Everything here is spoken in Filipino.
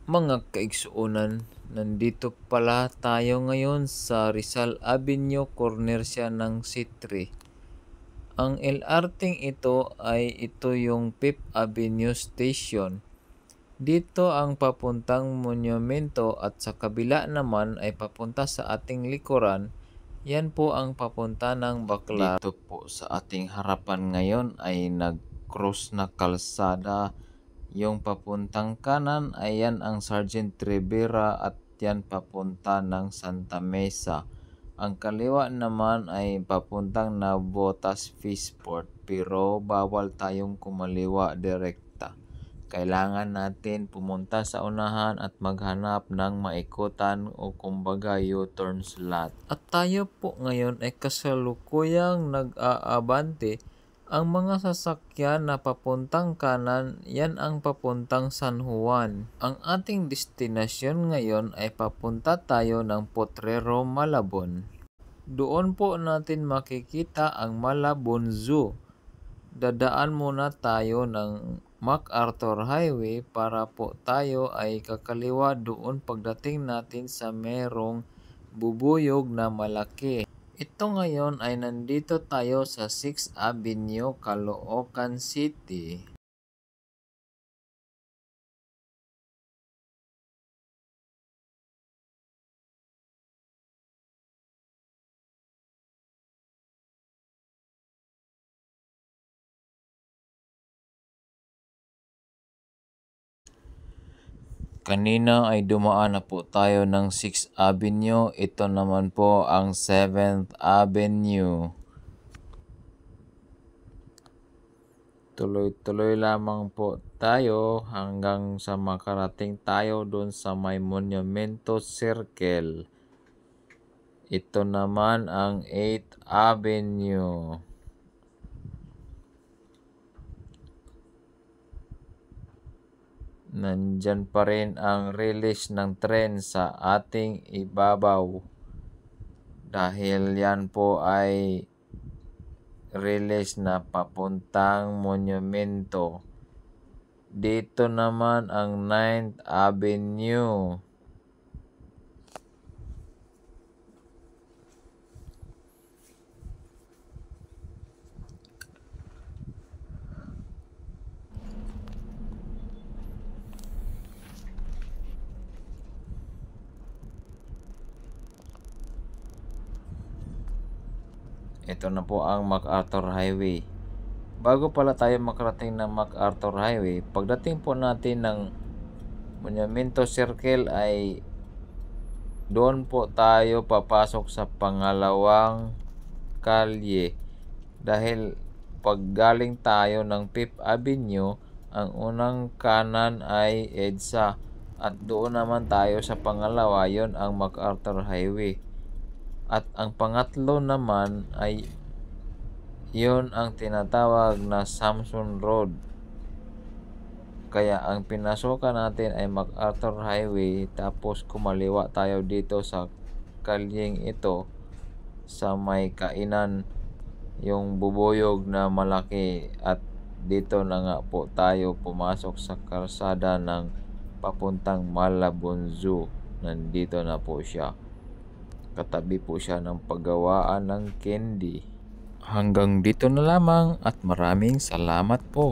Mga kaigsuonan, nandito pala tayo ngayon sa Rizal Avenue, corner siya ng C3. Ang LRT ito yung 5th Avenue Station. Dito ang papuntang monumento at sa kabila naman ay papunta sa ating likuran. Yan po ang papunta ng Baclaran. Dito po sa ating harapan ngayon ay nag-cross na kalsada. Yung papuntang kanan ay yan ang Sergeant Rivera at yan papunta ng Santa Mesa. Ang kaliwa naman ay papuntang Navotas Fishport, pero bawal tayong kumaliwa direkta. Kailangan natin pumunta sa unahan at maghanap ng maikutan o kumbaga U-turn slot. At tayo po ngayon ay kasalukuyang nag-aabante. Ang mga sasakyan na papuntang kanan, yan ang papuntang San Juan. Ang ating destinasyon ngayon ay papunta tayo ng Potrero, Malabon. Doon po natin makikita ang Malabon Zoo. Dadaan muna tayo ng MacArthur Highway para po tayo ay kakaliwa doon pagdating natin sa merong bubuyog na malaki. Ito ngayon ay nandito tayo sa 6th Avenue, Caloocan City. Kanina ay dumaan na po tayo ng 6th Avenue. Ito naman po ang 7th Avenue. Tuloy-tuloy lamang po tayo hanggang sa makarating tayo doon sa may Monumento Circle. Ito naman ang 8th Avenue. Nandyan pa rin ang release ng tren sa ating ibabaw. Dahil yan po ay release na papuntang monumento. Dito naman ang 9th Avenue. Ito na po ang MacArthur Highway. Bago pala tayo makarating ng MacArthur Highway, pagdating po natin ng Monumento Circle ay doon po tayo papasok sa pangalawang kalye. Dahil pag galing tayo ng 5th Avenue, ang unang kanan ay EDSA at doon naman tayo sa pangalawa, yon ang MacArthur Highway. At ang pangatlo naman ay yon ang tinatawag na Samson Road. Kaya ang pinasukan natin ay MacArthur Highway, tapos kumaliwa tayo dito sa kalyeng ito sa may kainan, yung bubuyog na malaki, at dito na nga po tayo pumasok sa kalsada ng papuntang Malabon Zoo. Nandito na po siya. Katabi po siya ng paggawaan ng candy. Hanggang dito na lamang at maraming salamat po.